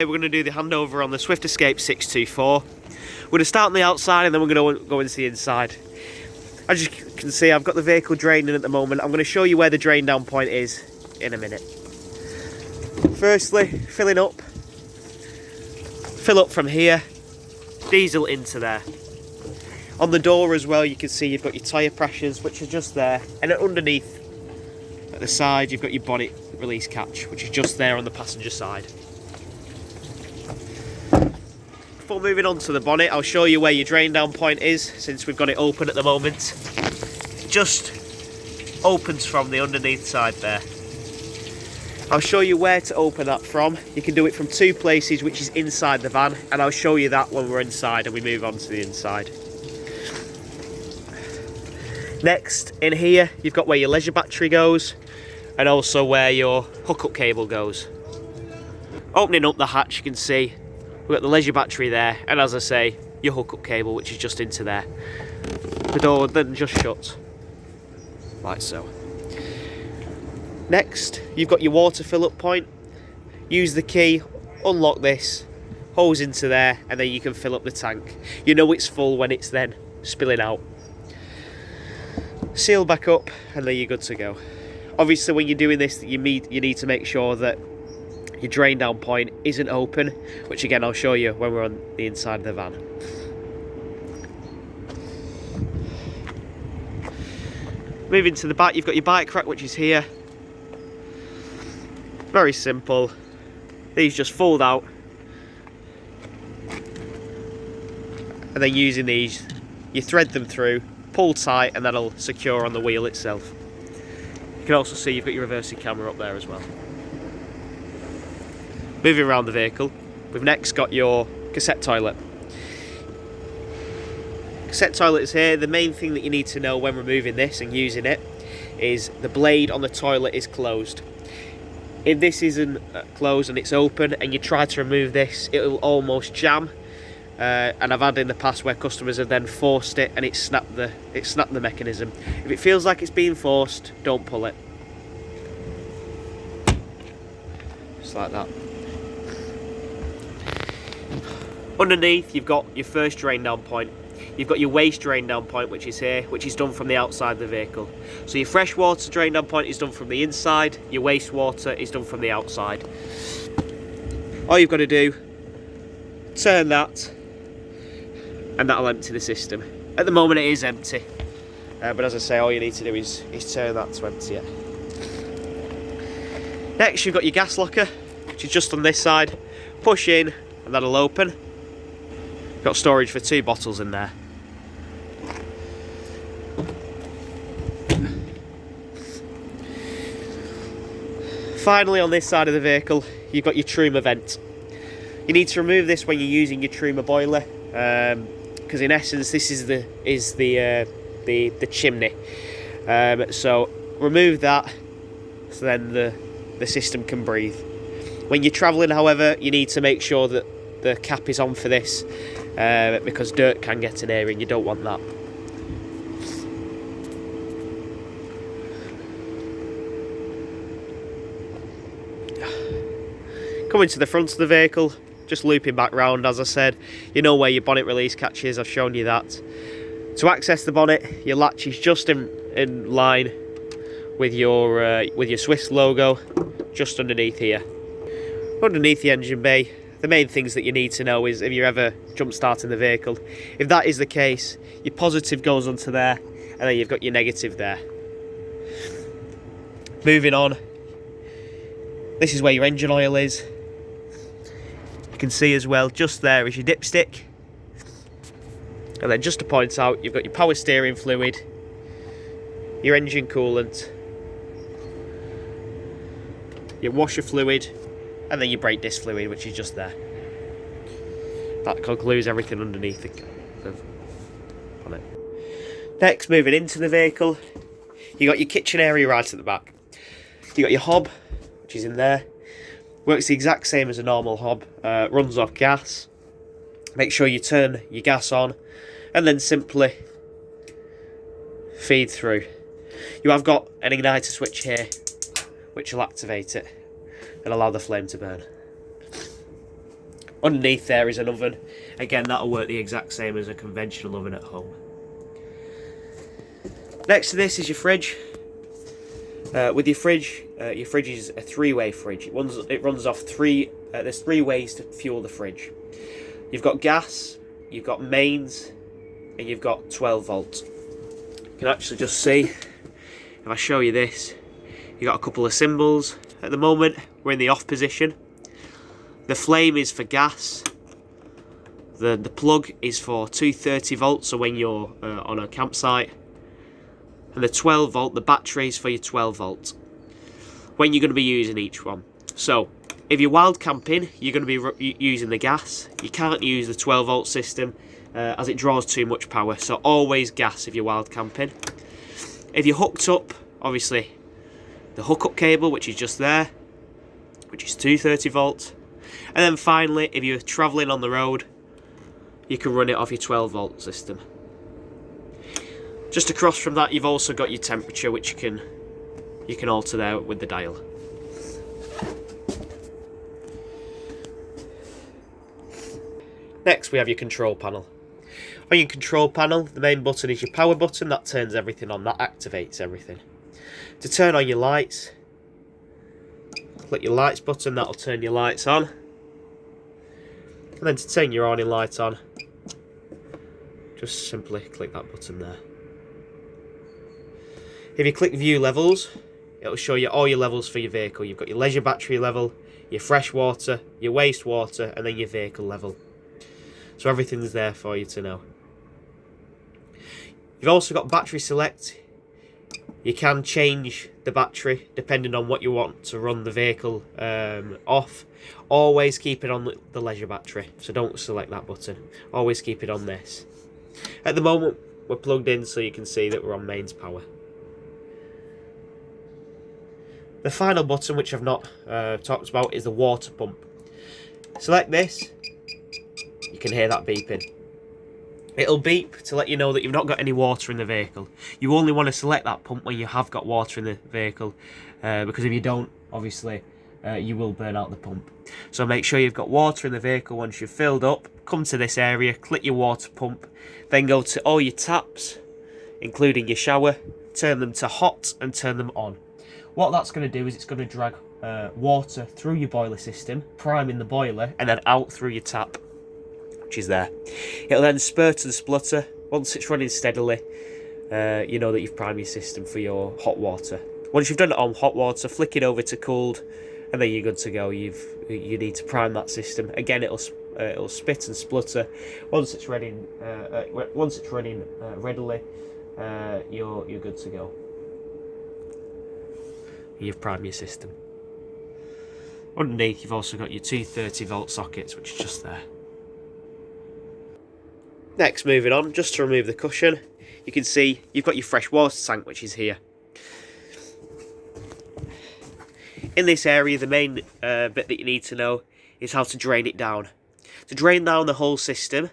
We're going to do the handover on the Swift Escape 624. We're going to start on the outside and then we're going to go into the inside. As you can see, I've got the vehicle draining at the moment. I'm going to show you where the drain down point is in a minute. Firstly, filling up. Fill up from here, diesel into there. On the door as well, you can see you've got your tyre pressures, which are just there, and underneath at the side you've got your bonnet release catch, which is just there on the passenger side. Before moving on to the bonnet, I'll show you where your drain down point is, since we've got it open at the moment. It just opens from the underneath side there. I'll show you where to open that from. You can do it from two places, which is inside the van, and I'll show you that when we're inside and we move on to the inside. Next, in here, you've got where your leisure battery goes, and also where your hookup cable goes. Opening up the hatch, you can see we've got the leisure battery there, and as I say, your hookup cable, which is just into there. The door then just shuts, like so. Next, you've got your water fill-up point. Use the key, unlock this, hose into there, and then you can fill up the tank. You know it's full when it's then spilling out. Seal back up, and then you're good to go. Obviously, when you're doing this, you need to make sure that your drain down point isn't open, which again I'll show you when we're on the inside of the van. Moving to the back, you've got your bike rack, which is here. Very simple. These just fold out, and then using these, you thread them through, pull tight, and that'll secure on the wheel itself. You can also see you've got your reversing camera up there as well. Moving around the vehicle, we've next got your cassette toilet. Cassette toilet is here. The main thing that you need to know when removing this and using it is the blade on the toilet is closed. If this isn't closed and it's open and you try to remove this, it will almost jam. And I've had in the past where customers have then forced it and it snapped the mechanism. If it feels like it's being forced, don't pull it. Just like that. Underneath, you've got your first drain down point. You've got your waste drain down point, which is here, which is done from the outside of the vehicle. So your freshwater drain down point is done from the inside, your wastewater is done from the outside. All you've got to do, turn that, and that'll empty the system. At the moment it is empty, but as I say, all you need to do is turn that to empty it. Next, you've got your gas locker, which is just on this side. Push in, and that'll open. Got storage for 2 bottles in there. Finally, on this side of the vehicle, you've got your Truma vent. You need to remove this when you're using your Truma boiler, because in essence this is the chimney. So remove that, so then the system can breathe. When you're travelling, however, you need to make sure that the cap is on for this, because dirt can get in here and you don't want that. Coming to the front of the vehicle, just looping back round, as I said, you know where your bonnet release catch is, I've shown you that. To access the bonnet, your latch is just in line with your Swiss logo, just underneath here. Underneath the engine bay, the main things that you need to know is if you're ever jump starting the vehicle. If that is the case, your positive goes onto there, and then you've got your negative there. Moving on, this is where your engine oil is. You can see as well, just there is your dipstick. And then just to point out, you've got your power steering fluid, your engine coolant, your washer fluid, and then your brake disc fluid, which is just there. That concludes everything underneath the bonnet. Next, moving into the vehicle, you got your kitchen area right at the back. You got your hob, which is in there. Works the exact same as a normal hob. Runs off gas. Make sure you turn your gas on, and then simply feed through. You have got an igniter switch here, which will activate it and allow the flame to burn. Underneath there is an oven. Again, that'll work the exact same as a conventional oven at home. Next to this is your fridge. With your fridge is a three-way fridge. It runs off there's three ways to fuel the fridge. You've got gas, you've got mains, and you've got 12 volts. You can actually just see, if I show you this, you've got a couple of symbols. At the moment, we're in the off position. The flame is for gas. The plug is for 230 volts, so when you're on a campsite. And the 12 volt, the battery is for your 12 volt. When you're going to be using each one. So, if you're wild camping, you're going to be using the gas. You can't use the 12 volt system as it draws too much power. So always gas if you're wild camping. If you're hooked up, obviously, the hookup cable, which is just there, which is 230 volt. And then finally, if you're travelling on the road, you can run it off your 12 volt system. Just across from that, you've also got your temperature, which you can alter there with the dial. Next, we have your control panel. On your control panel, the main button is your power button. That turns everything on, that activates everything. To turn on your lights, click your lights button, that'll turn your lights on. And then to turn your awning light on, just simply click that button there. If you click view levels, it'll show you all your levels for your vehicle. You've got your leisure battery level, your fresh water, your wastewater, and then your vehicle level. So everything's there for you to know. You've also got battery select. You can change the battery depending on what you want to run the vehicle off. Always keep it on the leisure battery, so don't select that button. Always keep it on this. At the moment, we're plugged in, so you can see that we're on mains power. The final button, which I've not talked about, is the water pump. Select this. You can hear that beeping. It'll beep to let you know that you've not got any water in the vehicle. You only want to select that pump when you have got water in the vehicle, because if you don't, obviously, you will burn out the pump. So make sure you've got water in the vehicle. Once you've filled up, come to this area, click your water pump, then go to all your taps, including your shower, turn them to hot and turn them on. What that's going to do is it's going to drag water through your boiler system, priming the boiler, and then out through your tap, which is there. It'll then spurt and splutter. Once it's running steadily, you know that you've primed your system for your hot water. Once you've done it on hot water, flick it over to cooled, and then you're good to go. You need to prime that system. Again, it'll spit and splutter. Once it's running readily, you're good to go. You've primed your system. Underneath, you've also got your 230 volt sockets, which is just there. Next, moving on, just to remove the cushion, you can see you've got your fresh water tank, which is here. In this area, the main bit that you need to know is how to drain it down. To drain down the whole system,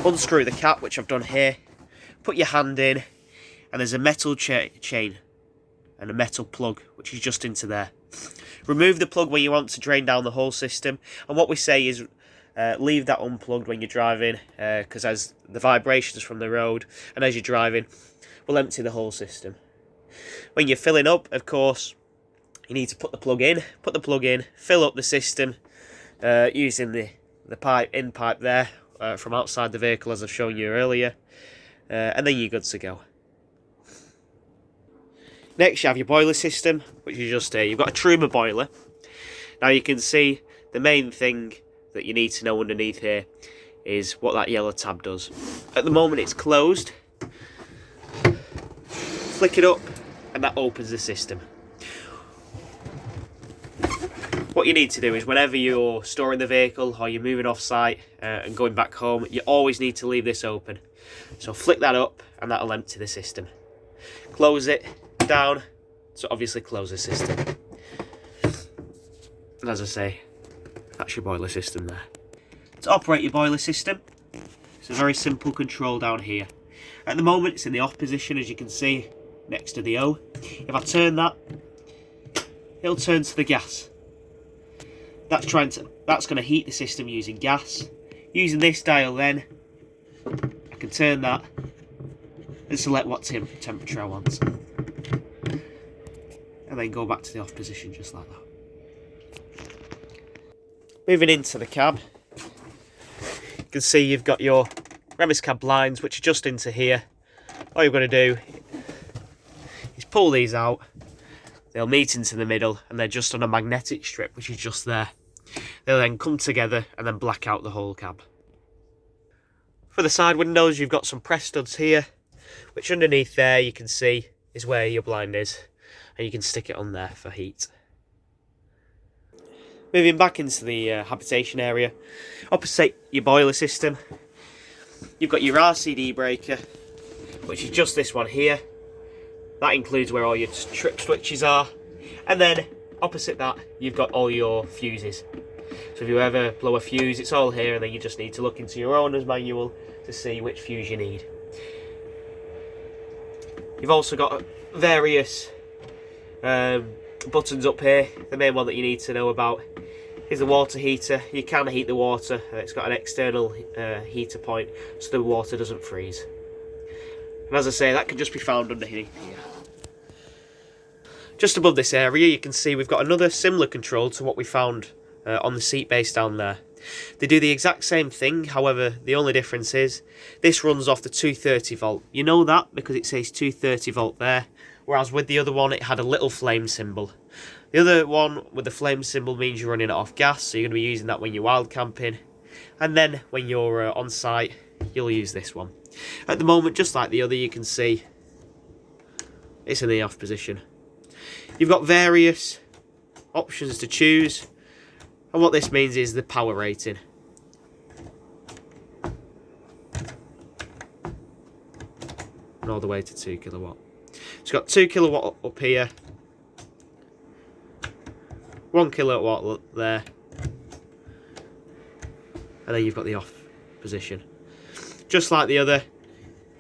unscrew the cap, which I've done here, put your hand in, and there's a metal chain and a metal plug, which is just into there. Remove the plug when you want to drain down the whole system, and what we say is leave that unplugged when you're driving, because as the vibrations from the road and as you're driving will empty the whole system. When you're filling up, of course, you need to put the plug in, fill up the system using the pipe there from outside the vehicle, as I've shown you earlier, and then you're good to go. Next, you have your boiler system, which is just here. You've got a Truma boiler. Now you can see the main thing that you need to know underneath here is what that yellow tab does. At the moment it's closed. Flick it up and that opens the system. What you need to do is whenever you're storing the vehicle or you're moving off site and going back home, you always need to leave this open. So flick that up and that'll empty the system. Close it down, so obviously close the system. And as I say, that's your boiler system there. To operate your boiler system, it's a very simple control down here. At the moment it's in the off position, as you can see next to the O. If I turn that, it'll turn to the gas. that's going to heat the system using gas. Using this dial then, I can turn that and select what temperature I want. And then go back to the off position just like that. Moving into the cab, you can see you've got your remus cab blinds, which are just into here. All you're going to do is pull these out. They'll meet into the middle and they're just on a magnetic strip, which is just there. They'll then come together and then black out the whole cab. For the side windows, you've got some press studs here, which underneath there you can see is where your blind is, and you can stick it on there for heat. Moving back into the habitation area, opposite your boiler system, you've got your RCD breaker, which is just this one here. That includes where all your trip switches are, and then opposite that you've got all your fuses. So if you ever blow a fuse, it's all here, and then you just need to look into your owner's manual to see which fuse you need. You've also got various buttons up here. The main one that you need to know about is the water heater. You can heat the water. It's got an external heater point so the water doesn't freeze. And as I say, that can just be found underneath here. Just above this area you can see we've got another similar control to what we found on the seat base down there. They do the exact same thing, however the only difference is this runs off the 230 volt. You know that because it says 230 volt there, whereas with the other one it had a little flame symbol. The other one with the flame symbol means you're running it off gas, so you're going to be using that when you're wild camping, and then when you're on site you'll use this one. At the moment, just like the other, you can see it's in the off position. You've got various options to choose, and what this means is the power rating. And all the way to 2 kilowatt. It's got 2 kilowatt up here, 1 kilowatt there, and then you've got the off position. Just like the other,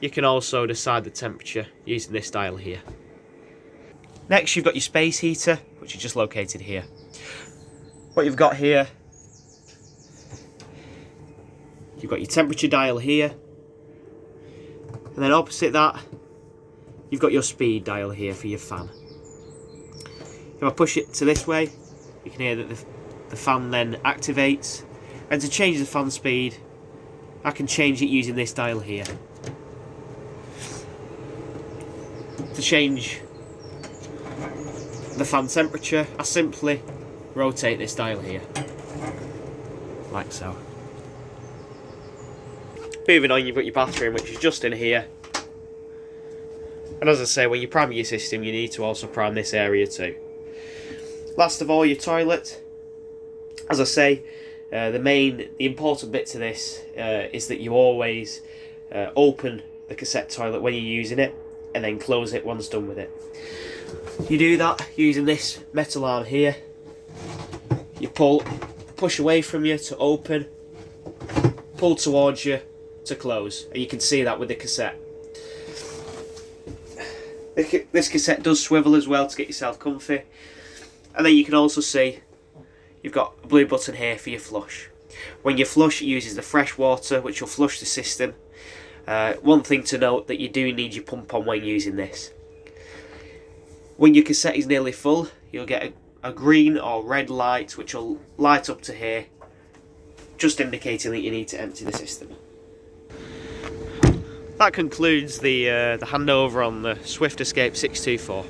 you can also decide the temperature using this dial here. Next, you've got your space heater, which is just located here. What you've got here, you've got your temperature dial here, and then opposite that, you've got your speed dial here for your fan. If I push it to this way, you can hear that the fan then activates, and to change the fan speed, I can change it using this dial here. To change the fan temperature, I simply rotate this dial here, like so. Moving on, you've got your bathroom, which is just in here. And as I say, when you prime your system, you need to also prime this area too. Last of all, your toilet. As I say, the important bit to this is that you always open the cassette toilet when you're using it, and then close it once done with it. You do that using this metal arm here. You push away from you to open, pull towards you to close, and you can see that with the cassette. This cassette does swivel as well to get yourself comfy, and then you can also see you've got a blue button here for your flush. When you flush, it uses the fresh water, which will flush the system. One thing to note, that you do need your pump on when using this. When your cassette is nearly full, you'll get a green or red light which will light up to here, just indicating that you need to empty the system. That concludes the handover on the Swift Escape 624.